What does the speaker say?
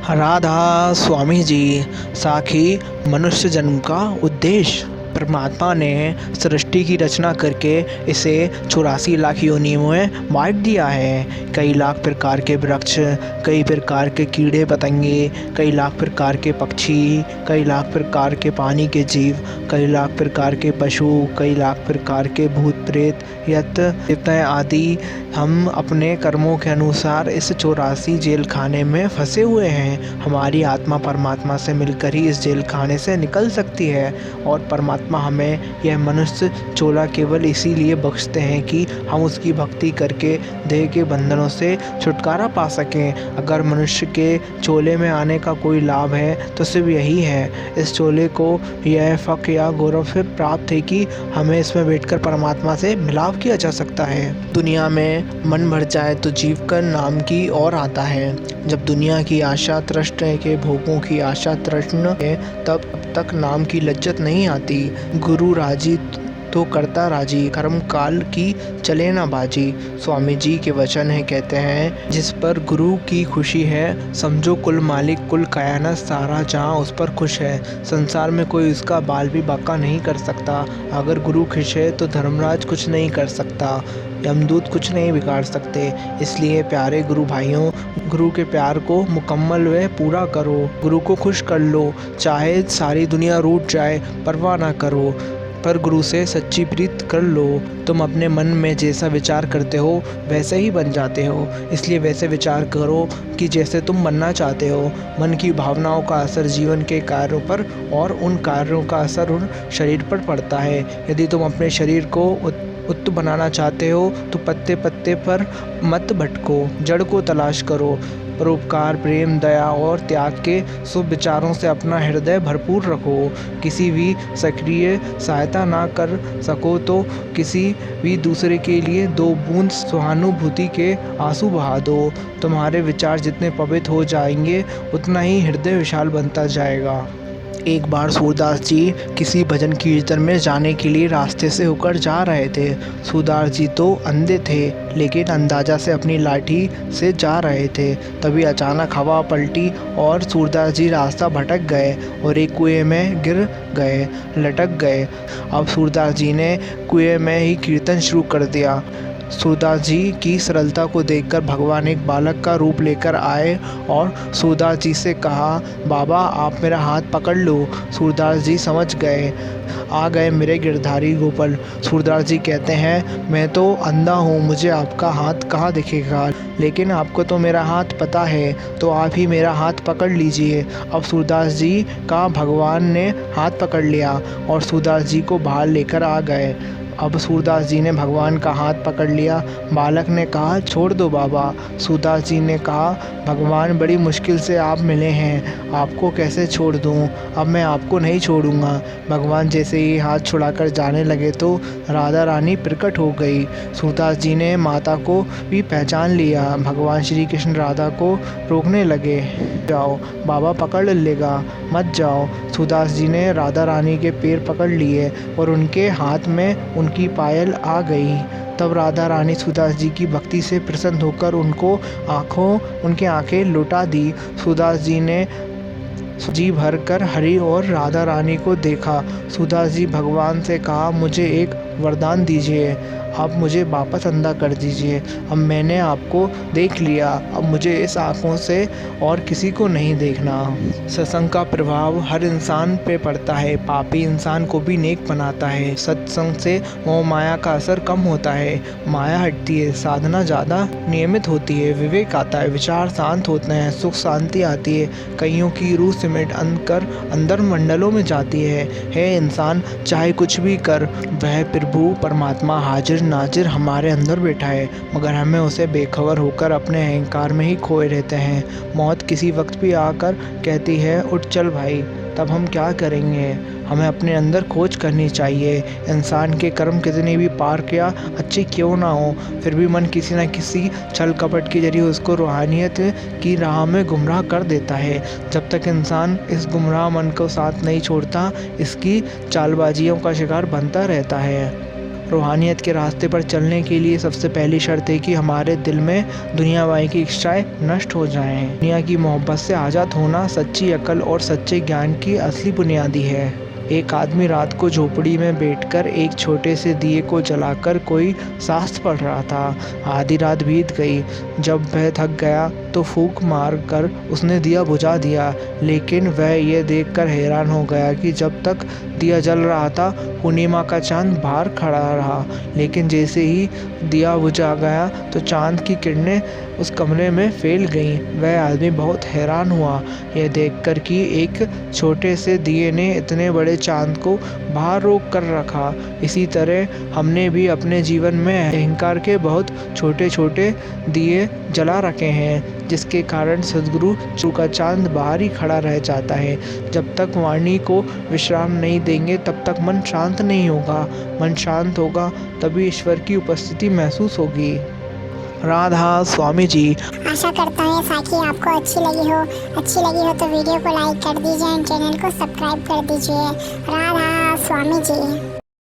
राधा स्वामी जी। साखी मनुष्य जन्म का उद्देश्य। परमात्मा ने सृष्टि की रचना करके इसे 84 लाख योनियों में बांट दिया है। कई लाख प्रकार के वृक्ष, कई प्रकार के कीड़े पतंगे, कई लाख प्रकार के पक्षी, कई लाख प्रकार के पानी के जीव, कई लाख प्रकार के पशु, कई लाख प्रकार के भूत प्रेत यत्न आदि। हम अपने कर्मों के अनुसार इस 84 जेल खाने में फंसे हुए हैं। हमारी आत्मा परमात्मा से मिलकर ही इस जेल खाने से निकल सकती है और परमात्मा हमें यह मनुष्य चोला केवल इसीलिए बख्शते हैं कि हम उसकी भक्ति करके देह के बंधनों से छुटकारा पा सकें। अगर मनुष्य के चोले में आने का कोई लाभ है तो सिर्फ यही है। इस चोले को यह फक या गौरव से प्राप्त है कि हमें इसमें बैठकर परमात्मा से मिलाप किया जा सकता है। दुनिया में मन भर जाए तो जीव का नाम की और आता है। जब दुनिया की आशा तृष्ण के भोगों की आशा तृष्ण है तब तक नाम की लज्जत नहीं आती। गुरु राजी तो करता राजी, कर्म काल की चले ना बाजी। स्वामी जी के वचन है, कहते हैं जिस पर गुरु की खुशी है समझो कुल मालिक कुल कायनात सारा जहाँ उस पर खुश है। संसार में कोई उसका बाल भी बाका नहीं कर सकता। अगर गुरु खुश है तो धर्मराज कुछ नहीं कर सकता, यमदूत कुछ नहीं बिगाड़ सकते। इसलिए प्यारे गुरु भाइयों, गुरु के प्यार को मुकम्मल व पूरा करो। गुरु को खुश कर लो, चाहे सारी दुनिया रूठ जाए परवाह ना करो, पर गुरु से सच्ची प्रीत कर लो। तुम अपने मन में जैसा विचार करते हो वैसे ही बन जाते हो। इसलिए वैसे विचार करो कि जैसे तुम बनना चाहते हो। मन की भावनाओं का असर जीवन के कार्यों पर और उन कार्यों का असर उन शरीर पर पड़ता है। यदि तुम अपने शरीर को उत्त बनाना चाहते हो तो पत्ते पत्ते पर मत भटको, जड़ को तलाश करो। परोपकार, प्रेम, दया और त्याग के शुभ विचारों से अपना हृदय भरपूर रखो। किसी भी सक्रिय सहायता ना कर सको तो किसी भी दूसरे के लिए 2 बूंद सहानुभूति के आंसू बहा दो। तुम्हारे विचार जितने पवित्र हो जाएंगे उतना ही हृदय विशाल बनता जाएगा। एक बार सूरदास जी किसी भजन कीर्तन में जाने के लिए रास्ते से होकर जा रहे थे। सूरदास जी तो अंधे थे लेकिन अंदाजा से अपनी लाठी से जा रहे थे। तभी अचानक हवा पलटी और सूरदास जी रास्ता भटक गए और एक कुएं में गिर गए, लटक गए। अब सूरदास जी ने कुएं में ही कीर्तन शुरू कर दिया। सूरदास जी की सरलता को देखकर भगवान एक बालक का रूप लेकर आए और सूरदास जी से कहा, बाबा आप मेरा हाथ पकड़ लो। सूरदास जी समझ गए, आ गए मेरे गिरधारी गोपाल। सूरदास जी कहते हैं, मैं तो अंधा हूँ, मुझे आपका हाथ कहाँ दिखेगा, लेकिन आपको तो मेरा हाथ पता है, तो आप ही मेरा हाथ पकड़ लीजिए। अब सूरदास जी का भगवान ने हाथ पकड़ लिया और सूरदास जी को बाहर लेकर आ गए। अब सूरदास जी ने भगवान का हाथ पकड़ लिया। बालक ने कहा, छोड़ दो बाबा। सूरदास जी ने कहा, भगवान बड़ी मुश्किल से आप मिले हैं, आपको कैसे छोड़ दूं? अब मैं आपको नहीं छोड़ूंगा। भगवान जैसे ही हाथ छुड़ाकर जाने लगे तो राधा रानी प्रकट हो गई। सूरदास जी ने माता को भी पहचान लिया। भगवान श्री कृष्ण राधा को रोकने लगे, जाओ बाबा पकड़ लेगा, मत जाओ। सूरदास जी ने राधा रानी के पैर पकड़ लिए और उनके हाथ में उनकी पायल आ गई। तब राधा रानी सूरदास जी की भक्ति से प्रसन्न होकर उनके आंखें लुटा दी। सूरदास जी ने जी भर कर हरि और राधा रानी को देखा। सूरदास जी भगवान से कहा, मुझे एक वरदान दीजिए, आप मुझे वापस अंधा कर दीजिए। अब मैंने आपको देख लिया, अब मुझे इस आँखों से और किसी को नहीं देखना। सत्संग का प्रभाव हर इंसान पे पड़ता है। पापी इंसान को भी नेक बनाता है। सत्संग से मोह माया का असर कम होता है, माया हटती है, साधना ज़्यादा नियमित होती है, विवेक आता है, विचार शांत होते हैं, सुख शांति आती है। कईयों की रूह सिमट कर अंदर मंडलों में जाती है इंसान चाहे कुछ भी कर, वह प्रभु परमात्मा हाजिर नाजिर हमारे अंदर बैठा है, मगर हमें उसे बेखबर होकर अपने अहंकार में ही खोए रहते हैं। मौत किसी वक्त भी आकर कहती है, उठ चल भाई, तब हम क्या करेंगे? हमें अपने अंदर खोज करनी चाहिए। इंसान के कर्म कितने भी पार या अच्छे क्यों ना हो, फिर भी मन किसी न किसी छल कपट के जरिए उसको रूहानियत की राह में गुमराह कर देता है। जब तक इंसान इस गुमराह मन को साथ नहीं छोड़ता, इसकी चालबाजियों का शिकार बनता रहता है। रूहानियत के रास्ते पर चलने के लिए सबसे पहली शर्त है कि हमारे दिल में दुनियावाई की इच्छाएं नष्ट हो जाएं। दुनिया की मोहब्बत से आज़ाद होना सच्ची अकल और सच्चे ज्ञान की असली बुनियादी है। एक आदमी रात को झोपड़ी में बैठकर एक छोटे से दिए को जलाकर कोई शास्त्र पढ़ रहा था। आधी रात बीत गई। जब वह थक गया तो फूंक मार कर उसने दिया बुझा दिया, लेकिन वह ये देखकर हैरान हो गया कि जब तक दिया जल रहा था पूर्णिमा का चांद बाहर खड़ा रहा, लेकिन जैसे ही दिया बुझा गया तो चांद की किरणें उस कमरे में फैल गईं। वह आदमी बहुत हैरान हुआ यह देखकर कि एक छोटे से दिए ने इतने बड़े चांद को बाहर रोक कर रखा। इसी तरह हमने भी अपने जीवन में अहंकार के बहुत छोटे छोटे दिए जला रखे हैं, जिसके कारण सद्गुरु का चांद बाहर ही खड़ा रह जाता है। जब तक वाणी को विश्राम नहीं देंगे तब तक मन शांत नहीं होगा। मन शांत होगा तभी ईश्वर की उपस्थिति महसूस होगी। राधा स्वामी जी। आशा करता हूँ ये साखी आपको अच्छी लगी हो तो वीडियो को लाइक कर दीजिए एंड चैनल को सब्सक्राइब कर दीजिए। राधा स्वामी जी।